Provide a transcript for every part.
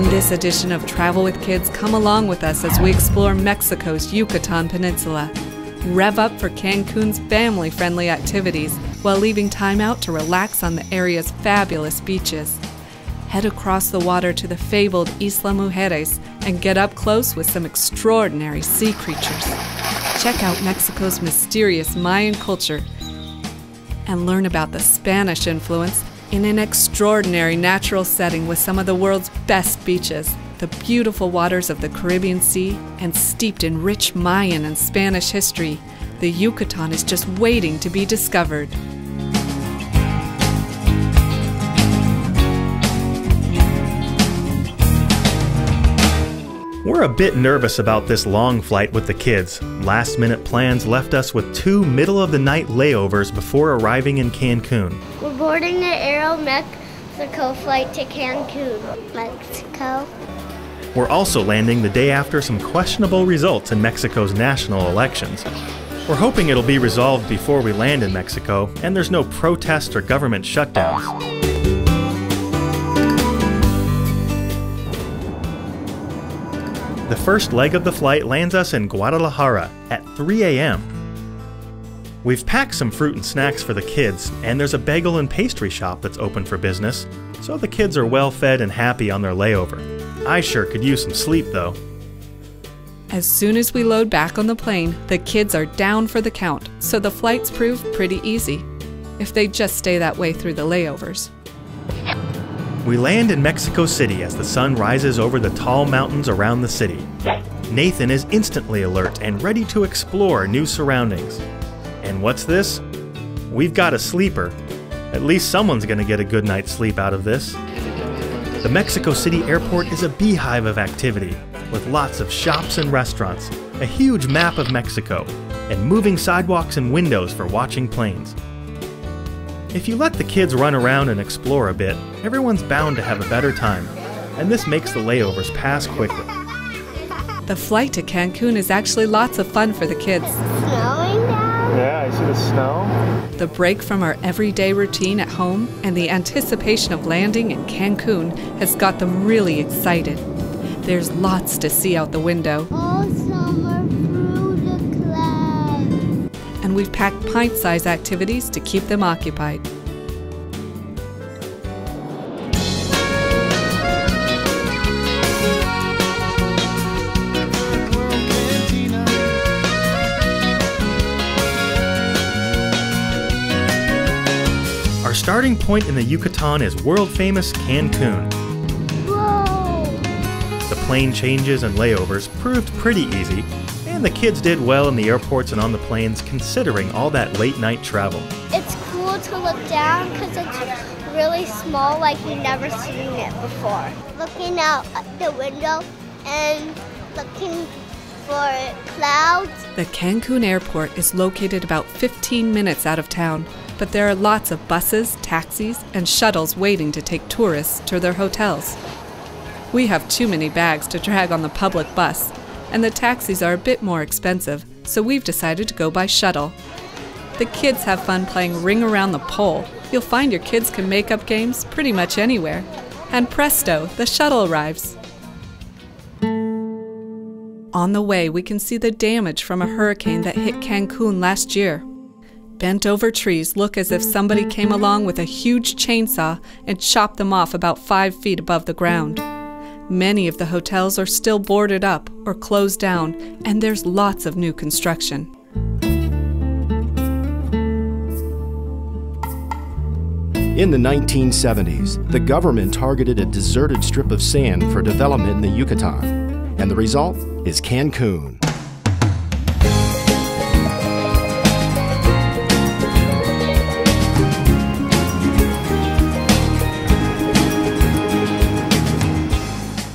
this edition of Travel with Kids, come along with us as we explore Mexico's Yucatan Peninsula. Rev up for Cancun's family-friendly activities while leaving time out to relax on the area's fabulous beaches. Head across the water to the fabled Isla Mujeres and get up close with some extraordinary sea creatures. Check out Mexico's mysterious Mayan culture and learn about the Spanish influence in an extraordinary natural setting with some of the world's best beaches, the beautiful waters of the Caribbean Sea, and steeped in rich Mayan and Spanish history. The Yucatan is just waiting to be discovered. We're a bit nervous about this long flight with the kids. Last-minute plans left us with 2 middle-of-the-night layovers before arriving in Cancun. We're boarding the Aero-Mexico flight to Cancun, Mexico. We're also landing the day after some questionable results in Mexico's national elections. We're hoping it'll be resolved before we land in Mexico, and there's no protests or government shutdowns. The first leg of the flight lands us in Guadalajara at 3 a.m. We've packed some fruit and snacks for the kids, and there's a bagel and pastry shop that's open for business, so the kids are well fed and happy on their layover. I sure could use some sleep, though. As soon as we load back on the plane, the kids are down for the count, so the flights prove pretty easy, if they just stay that way through the layovers. We land in Mexico City as the sun rises over the tall mountains around the city. Nathan is instantly alert and ready to explore new surroundings. And what's this? We've got a sleeper. At least someone's gonna get a good night's sleep out of this. The Mexico City airport is a beehive of activity, with lots of shops and restaurants, a huge map of Mexico, and moving sidewalks and windows for watching planes. If you let the kids run around and explore a bit, everyone's bound to have a better time, and this makes the layovers pass quickly. The flight to Cancun is actually lots of fun for the kids. Snowing now? Yeah, I see the snow. The break from our everyday routine at home and the anticipation of landing in Cancun has got them really excited. There's lots to see out the window. All summer through the clouds. And we've packed pint-sized activities to keep them occupied. Our starting point in the Yucatan is world-famous Cancun. Whoa! The plane changes and layovers proved pretty easy, and the kids did well in the airports and on the planes considering all that late-night travel. It's cool to look down because it's really small, like we've never seen it before. Looking out the window and looking for clouds. The Cancun airport is located about 15 minutes out of town, but there are lots of buses, taxis, and shuttles waiting to take tourists to their hotels. We have too many bags to drag on the public bus, and the taxis are a bit more expensive, so we've decided to go by shuttle. The kids have fun playing Ring Around the Pole. You'll find your kids can make up games pretty much anywhere. And presto, the shuttle arrives. On the way, we can see the damage from a hurricane that hit Cancun last year. Bent-over trees look as if somebody came along with a huge chainsaw and chopped them off about 5 feet above the ground. Many of the hotels are still boarded up or closed down, and there's lots of new construction. In the 1970s, the government targeted a deserted strip of sand for development in the Yucatan, and the result is Cancun.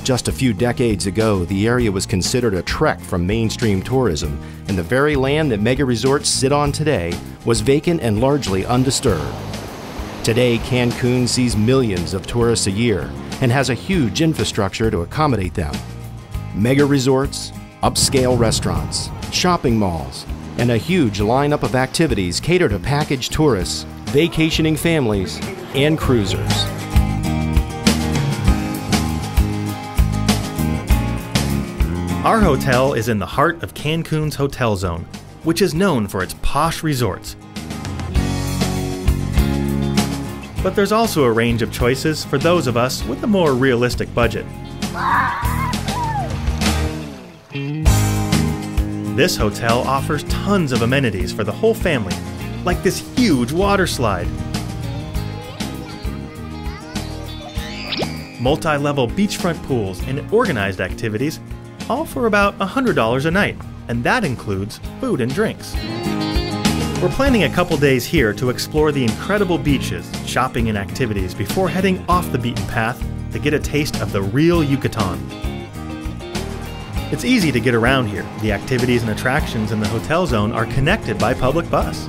Just a few decades ago, the area was considered a trek from mainstream tourism, and the very land that mega resorts sit on today was vacant and largely undisturbed. Today, Cancun sees millions of tourists a year and has a huge infrastructure to accommodate them. Mega resorts, upscale restaurants, shopping malls, and a huge lineup of activities cater to package tourists, vacationing families, and cruisers. Our hotel is in the heart of Cancun's hotel zone, which is known for its posh resorts. But there's also a range of choices for those of us with a more realistic budget. This hotel offers tons of amenities for the whole family, like this huge water slide, multi-level beachfront pools, and organized activities, all for about $100 a night, and that includes food and drinks. We're planning a couple days here to explore the incredible beaches, shopping, and activities before heading off the beaten path to get a taste of the real Yucatan. It's easy to get around here. The activities and attractions in the hotel zone are connected by public bus.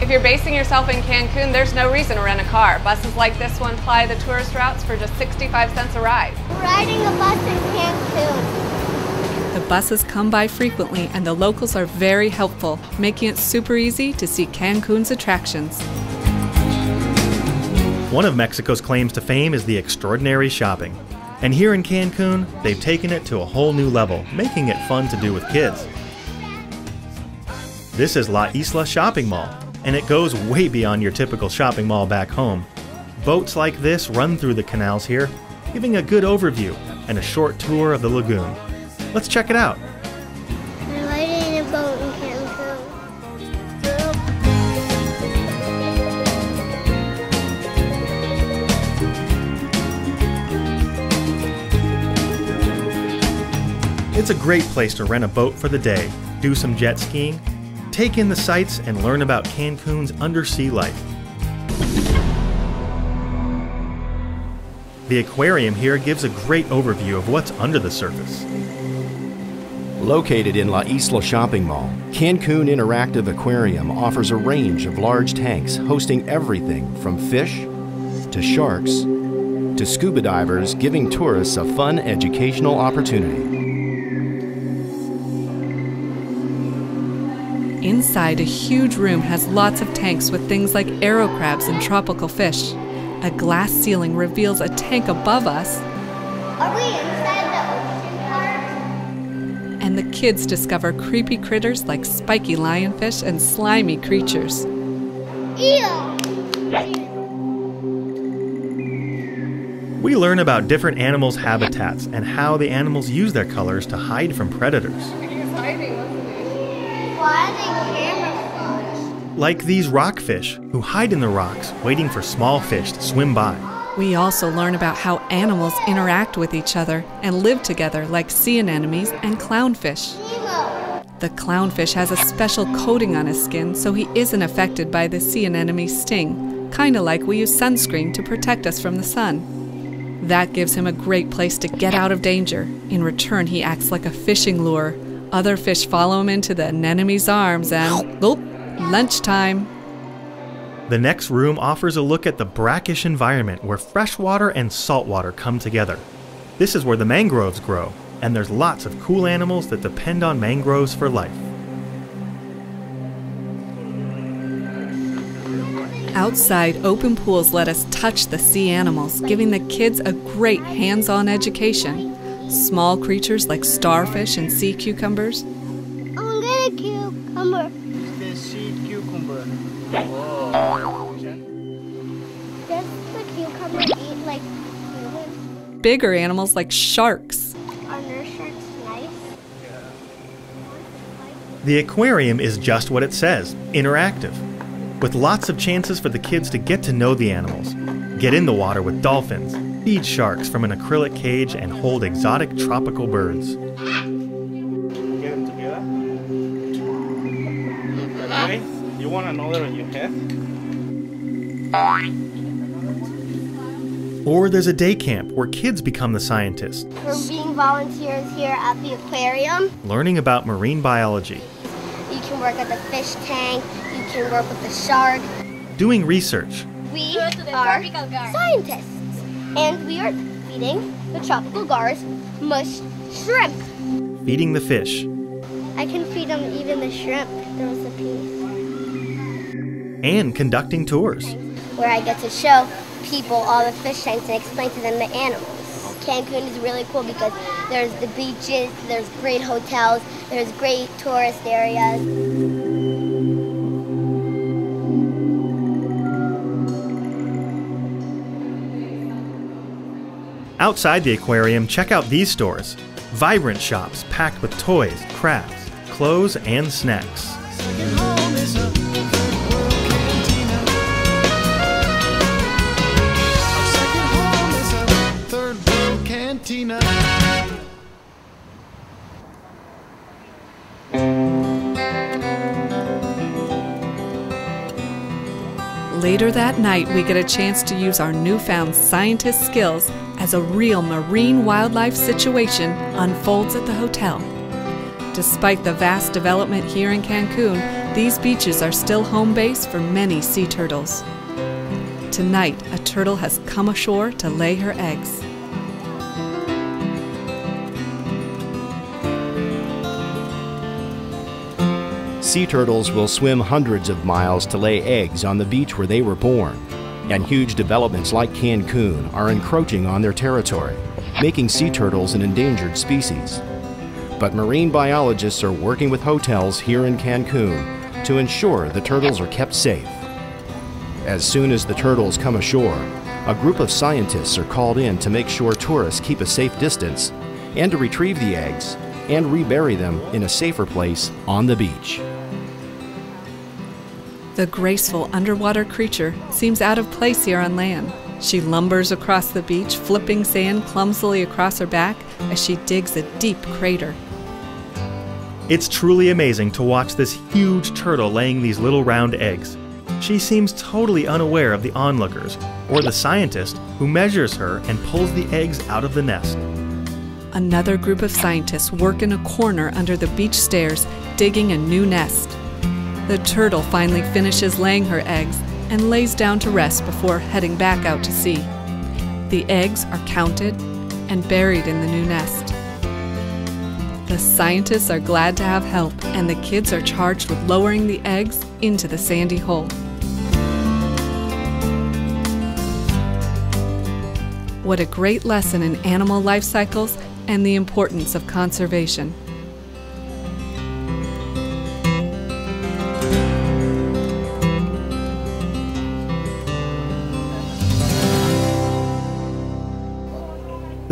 If you're basing yourself in Cancun, there's no reason to rent a car. Buses like this one ply the tourist routes for just 65 cents a ride. Riding a bus in Cancun. The buses come by frequently and the locals are very helpful, making it super easy to see Cancun's attractions. One of Mexico's claims to fame is the extraordinary shopping. And here in Cancun, they've taken it to a whole new level, making it fun to do with kids. This is La Isla Shopping Mall, and it goes way beyond your typical shopping mall back home. Boats like this run through the canals here, giving a good overview and a short tour of the lagoon. Let's check it out. I'm riding a boat in Cancun. It's a great place to rent a boat for the day, do some jet skiing, take in the sights, and learn about Cancun's undersea life. The aquarium here gives a great overview of what's under the surface. Located in La Isla Shopping Mall, Cancun Interactive Aquarium offers a range of large tanks hosting everything from fish to sharks to scuba divers, giving tourists a fun educational opportunity. Inside, a huge room has lots of tanks with things like arrow crabs and tropical fish. A glass ceiling reveals a tank above us. Are we inside the ocean part? And the kids discover creepy critters like spiky lionfish and slimy creatures. Ew! We learn about different animals' habitats and how the animals use their colors to hide from predators. Why are they camouflaged? Like these rockfish, who hide in the rocks, waiting for small fish to swim by. We also learn about how animals interact with each other and live together, like sea anemones and clownfish. Nemo! The clownfish has a special coating on his skin so he isn't affected by the sea anemone's sting, kind of like we use sunscreen to protect us from the sun. That gives him a great place to get out of danger. In return, he acts like a fishing lure. Other fish follow him into the anemone's arms and, oh, lunchtime. The next room offers a look at the brackish environment where freshwater and saltwater come together. This is where the mangroves grow, and there's lots of cool animals that depend on mangroves for life. Outside, open pools let us touch the sea animals, giving the kids a great hands-on education. Small creatures like starfish and sea cucumbers. I'm gonna get a cucumber. The sea cucumber. Does the cucumber eat like humans? Bigger animals like sharks. Are nurse sharks nice? The aquarium is just what it says, interactive, with lots of chances for the kids to get to know the animals, get in the water with dolphins, feed sharks from an acrylic cage, and hold exotic tropical birds. Get them together. Okay. You want another on your head? Or there's a day camp where kids become the scientists, We're being volunteers here at the aquarium. learning about marine biology, You can work at the fish tank. You can work with the shark. doing research, We are scientists. And we are feeding the tropical gars mushed shrimp. feeding the fish, I can feed them even the shrimp. There was a piece and conducting tours. where I get to show people all the fish tanks and explain to them the animals. Cancun is really cool because there's the beaches, there's great hotels, there's great tourist areas. Outside the aquarium, check out these stores. Vibrant shops packed with toys, crafts, clothes, and snacks. Later that night, we get a chance to use our newfound scientist skills as a real marine wildlife situation unfolds at the hotel. Despite the vast development here in Cancun, these beaches are still home base for many sea turtles. Tonight, a turtle has come ashore to lay her eggs. Sea turtles will swim hundreds of miles to lay eggs on the beach where they were born, and huge developments like Cancun are encroaching on their territory, making sea turtles an endangered species. But marine biologists are working with hotels here in Cancun to ensure the turtles are kept safe. As soon as the turtles come ashore, a group of scientists are called in to make sure tourists keep a safe distance and to retrieve the eggs and rebury them in a safer place on the beach. The graceful underwater creature seems out of place here on land. She lumbers across the beach, flipping sand clumsily across her back as she digs a deep crater. It's truly amazing to watch this huge turtle laying these little round eggs. She seems totally unaware of the onlookers or the scientist who measures her and pulls the eggs out of the nest. Another group of scientists work in a corner under the beach stairs, digging a new nest. The turtle finally finishes laying her eggs and lays down to rest before heading back out to sea. The eggs are counted and buried in the new nest. The scientists are glad to have help, and the kids are charged with lowering the eggs into the sandy hole. What a great lesson in animal life cycles and the importance of conservation.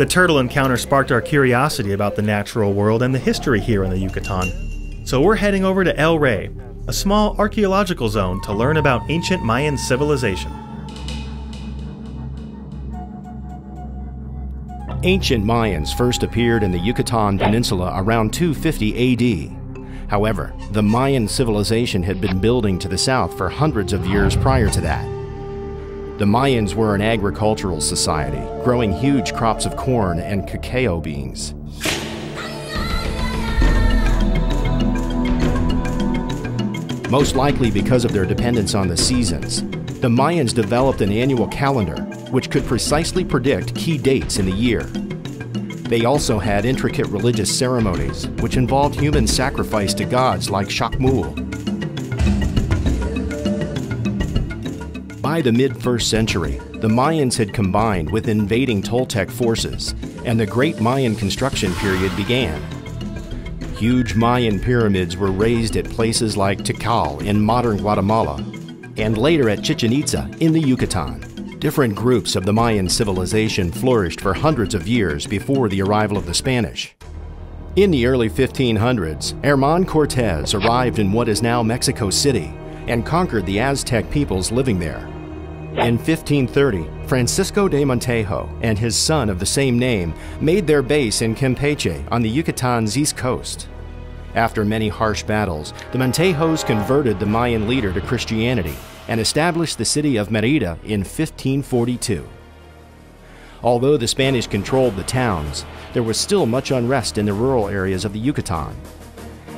The turtle encounter sparked our curiosity about the natural world and the history here in the Yucatan. So we're heading over to El Rey, a small archaeological zone, to learn about ancient Mayan civilization. Ancient Mayans first appeared in the Yucatan Peninsula around 250 AD. However, the Mayan civilization had been building to the south for hundreds of years prior to that. The Mayans were an agricultural society, growing huge crops of corn and cacao beans. Most likely because of their dependence on the seasons, the Mayans developed an annual calendar which could precisely predict key dates in the year. They also had intricate religious ceremonies which involved human sacrifice to gods like Shakmul. By the mid-1st century, the Mayans had combined with invading Toltec forces, and the Great Mayan construction period began. Huge Mayan pyramids were raised at places like Tikal in modern Guatemala, and later at Chichen Itza in the Yucatan. Different groups of the Mayan civilization flourished for hundreds of years before the arrival of the Spanish. In the early 1500s, Herman Cortez arrived in what is now Mexico City and conquered the Aztec peoples living there. In 1530, Francisco de Montejo and his son of the same name made their base in Campeche on the Yucatan's east coast. After many harsh battles, the Montejos converted the Mayan leader to Christianity and established the city of Mérida in 1542. Although the Spanish controlled the towns, there was still much unrest in the rural areas of the Yucatan.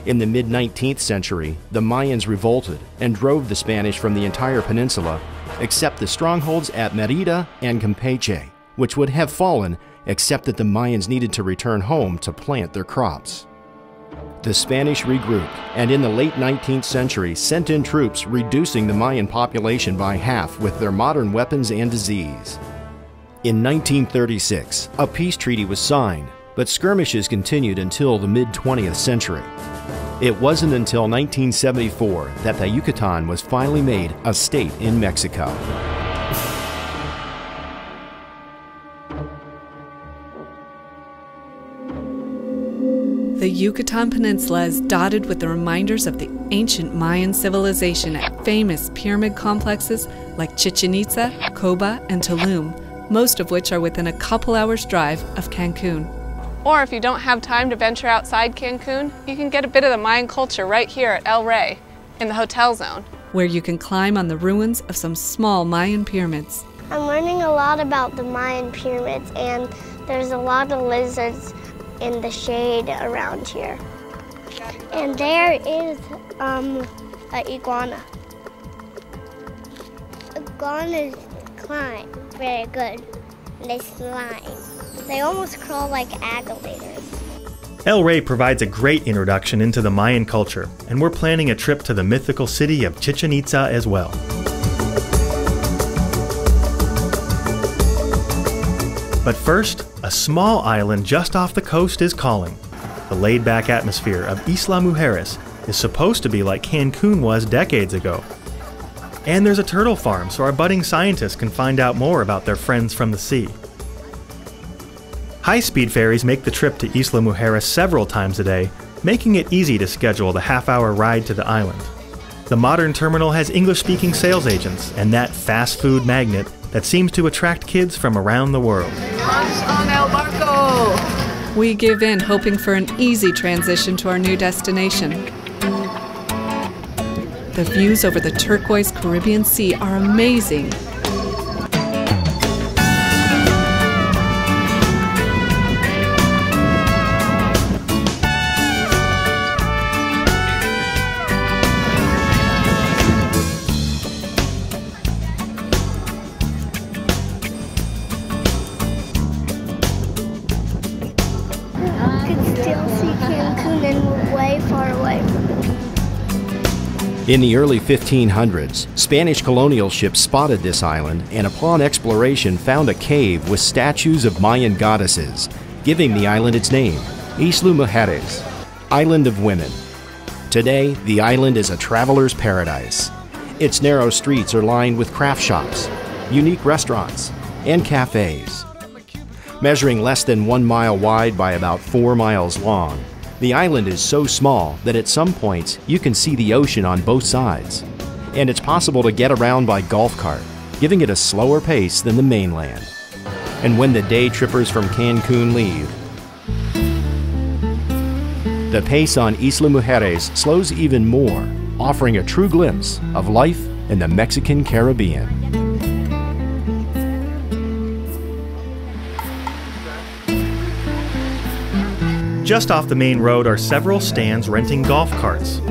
In the mid-19th century, the Mayans revolted and drove the Spanish from the entire peninsula, except the strongholds at Mérida and Campeche, which would have fallen except that the Mayans needed to return home to plant their crops. The Spanish regrouped, and in the late 19th century sent in troops reducing the Mayan population by half with their modern weapons and disease. In 1936, a peace treaty was signed, but skirmishes continued until the mid-20th century. It wasn't until 1974 that the Yucatan was finally made a state in Mexico. The Yucatan Peninsula is dotted with the reminders of the ancient Mayan civilization at famous pyramid complexes like Chichen Itza, Coba, and Tulum, most of which are within a couple hours' drive of Cancun. Or if you don't have time to venture outside Cancun, you can get a bit of the Mayan culture right here at El Rey, in the hotel zone, where you can climb on the ruins of some small Mayan pyramids. I'm learning a lot about the Mayan pyramids, and there's a lot of lizards in the shade around here. And there is an iguana. Iguanas climb very good. They slime. They almost crawl like alligators. El Rey provides a great introduction into the Mayan culture, and we're planning a trip to the mythical city of Chichen Itza as well. But first, a small island just off the coast is calling. The laid-back atmosphere of Isla Mujeres is supposed to be like Cancun was decades ago. And there's a turtle farm, so our budding scientists can find out more about their friends from the sea. High-speed ferries make the trip to Isla Mujeres several times a day, making it easy to schedule the half-hour ride to the island. The modern terminal has English-speaking sales agents and that fast food magnet that seems to attract kids from around the world. On El Barco! We give in, hoping for an easy transition to our new destination. The views over the turquoise Caribbean Sea are amazing. In the early 1500s, Spanish colonial ships spotted this island and upon exploration found a cave with statues of Mayan goddesses, giving the island its name, Isla Mujeres, Island of Women. Today, the island is a traveler's paradise. Its narrow streets are lined with craft shops, unique restaurants, and cafes. Measuring less than 1 mile wide by about 4 miles long, the island is so small that at some points you can see the ocean on both sides, and it's possible to get around by golf cart, giving it a slower pace than the mainland. And when the day trippers from Cancun leave, the pace on Isla Mujeres slows even more, offering a true glimpse of life in the Mexican Caribbean. Just off the main road are several stands renting golf carts.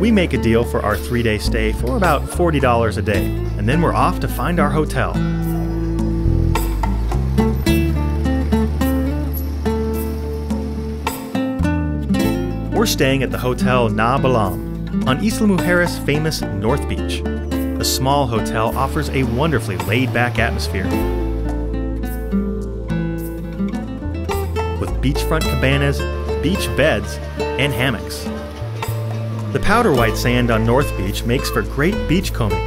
We make a deal for our 3-day stay for about $40 a day, and then we're off to find our hotel. We're staying at the Hotel Na Balam on Isla Mujeres' famous North Beach. The small hotel offers a wonderfully laid-back atmosphere, with beachfront cabanas, beach beds, and hammocks. The powder white sand on North Beach makes for great beach combing.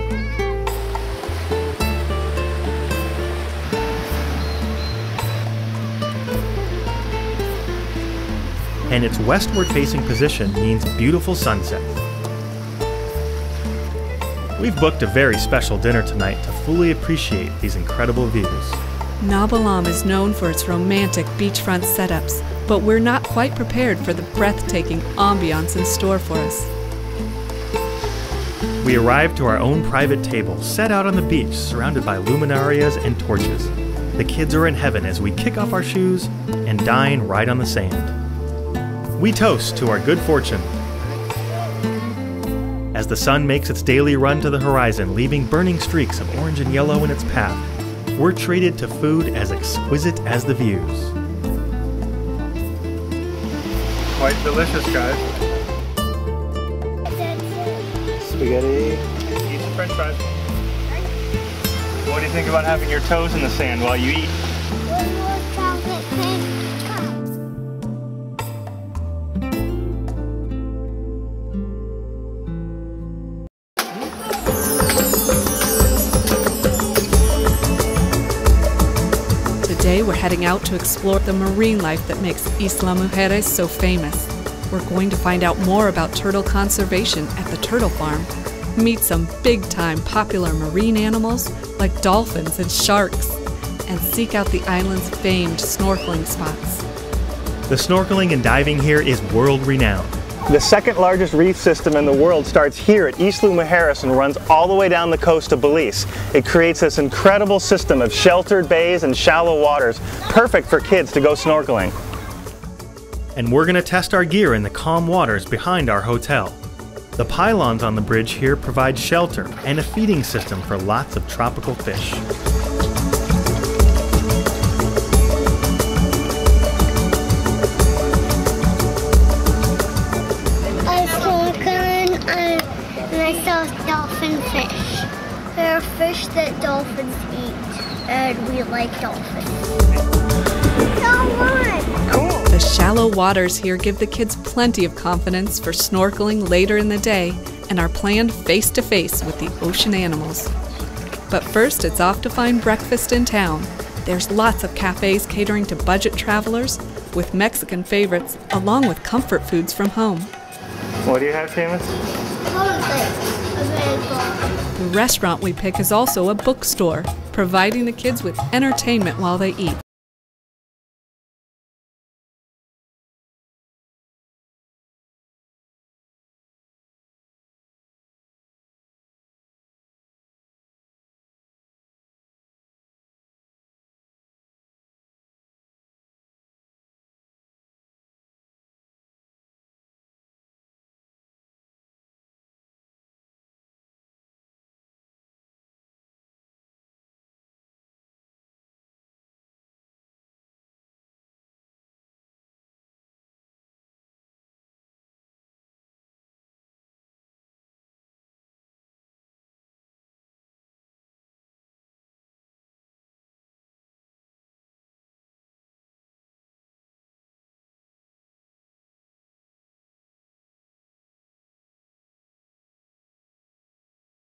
And its westward-facing position means beautiful sunset. We've booked a very special dinner tonight to fully appreciate these incredible views. Na Balam is known for its romantic beachfront setups, but we're not quite prepared for the breathtaking ambiance in store for us. We arrived to our own private table, set out on the beach, surrounded by luminarias and torches. The kids are in heaven as we kick off our shoes and dine right on the sand. We toast to our good fortune. As the sun makes its daily run to the horizon, leaving burning streaks of orange and yellow in its path, we're treated to food as exquisite as the views. Quite delicious, guys. Spaghetti. Eat some french fries. What do you think about having your toes in the sand while you eat? One more chocolate cake. Today we're heading out to explore the marine life that makes Isla Mujeres so famous. We're going to find out more about turtle conservation at the turtle farm, meet some big-time popular marine animals like dolphins and sharks, and seek out the island's famed snorkeling spots. The snorkeling and diving here is world-renowned. The second largest reef system in the world starts here at Isla Mujeres and runs all the way down the coast of Belize. It creates this incredible system of sheltered bays and shallow waters, perfect for kids to go snorkeling. And we're going to test our gear in the calm waters behind our hotel. The pylons on the bridge here provide shelter and a feeding system for lots of tropical fish. And I saw dolphin fish. There are fish that dolphins eat, and we like dolphins. Cool! The shallow waters here give the kids plenty of confidence for snorkeling later in the day and are planned face-to-face with the ocean animals. But first, it's off to find breakfast in town. There's lots of cafes catering to budget travelers with Mexican favorites, along with comfort foods from home. What do you have, Seamus? The restaurant we pick is also a bookstore, providing the kids with entertainment while they eat.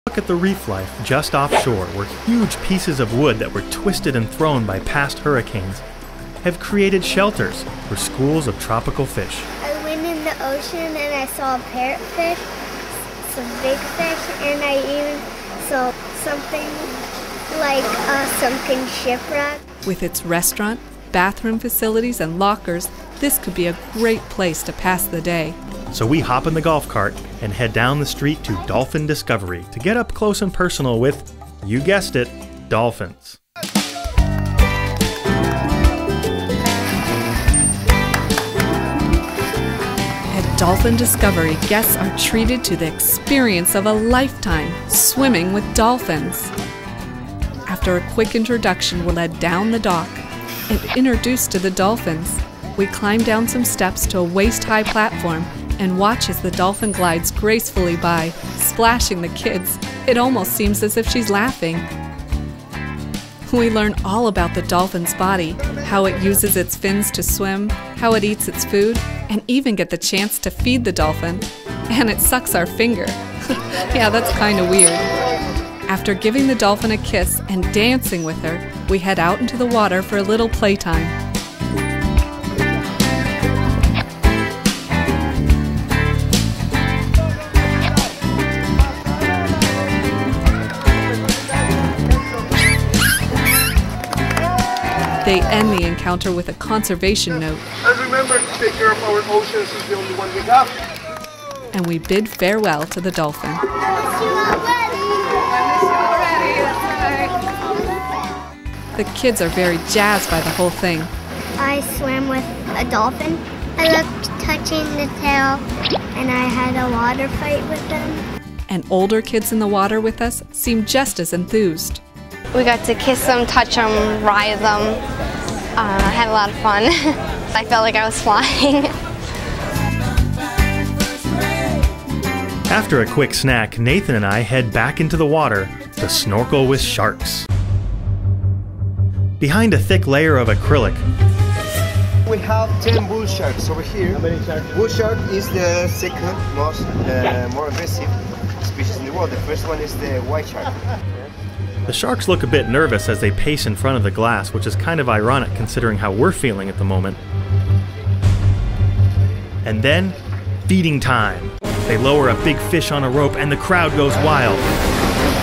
Look at the reef life just offshore, where huge pieces of wood that were twisted and thrown by past hurricanes have created shelters for schools of tropical fish. I went in the ocean and I saw a parrotfish, some big fish, and I even saw something like a sunken shipwreck. With its restaurant, bathroom facilities, and lockers, this could be a great place to pass the day. So we hop in the golf cart and head down the street to Dolphin Discovery to get up close and personal with, you guessed it, dolphins. At Dolphin Discovery, guests are treated to the experience of a lifetime, swimming with dolphins. After a quick introduction, we're led down the dock and introduced to the dolphins. We climb down some steps to a waist-high platform and watch as the dolphin glides gracefully by, splashing the kids. It almost seems as if she's laughing. We learn all about the dolphin's body, how it uses its fins to swim, how it eats its food, and even get the chance to feed the dolphin. And it sucks our finger. Yeah, that's kind of weird. After giving the dolphin a kiss and dancing with her, we head out into the water for a little playtime. They end the encounter with a conservation note. And remember to take care of our oceans, it's the only one we got. And we bid farewell to the dolphin. The kids are very jazzed by the whole thing. I swam with a dolphin. I loved touching the tail, and I had a water fight with them. And older kids in the water with us seem just as enthused. We got to kiss them, touch them, ride them. I had a lot of fun. I felt like I was flying. After a quick snack, Nathan and I head back into the water to snorkel with sharks. behind a thick layer of acrylic. We have 10 bull sharks over here. How many sharks? Bull shark is the second most more aggressive species in the world. The first one is the white shark. The sharks look a bit nervous as they pace in front of the glass, which is kind of ironic considering how we're feeling at the moment. And then, feeding time. They lower a big fish on a rope and the crowd goes wild.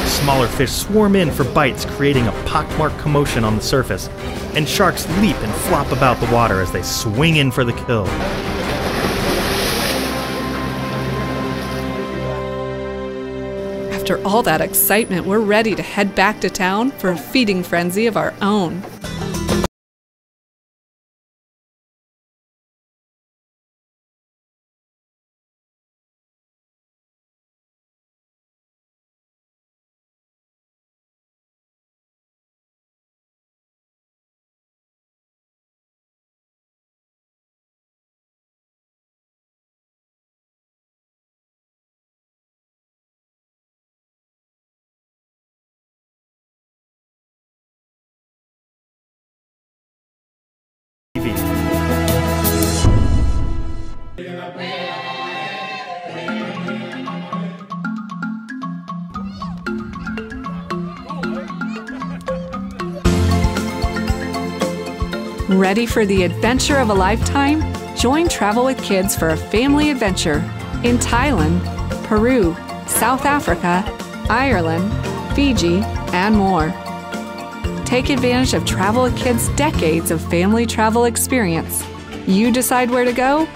Smaller fish swarm in for bites, creating a pockmarked commotion on the surface, and sharks leap and flop about the water as they swing in for the kill. After all that excitement, we're ready to head back to town for a feeding frenzy of our own. Ready for the adventure of a lifetime? Join Travel with Kids for a family adventure in Thailand, Peru, South Africa, Ireland, Fiji, and more. Take advantage of Travel with Kids' decades of family travel experience. You decide where to go?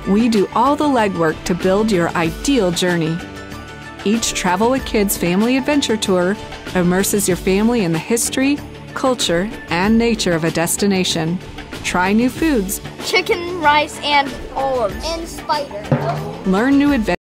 We do all the legwork to build your ideal journey. Each Travel with Kids family adventure tour immerses your family in the history, culture, and nature of a destination. Try new foods. Chicken, rice, and olives. And spider. Learn new adventures.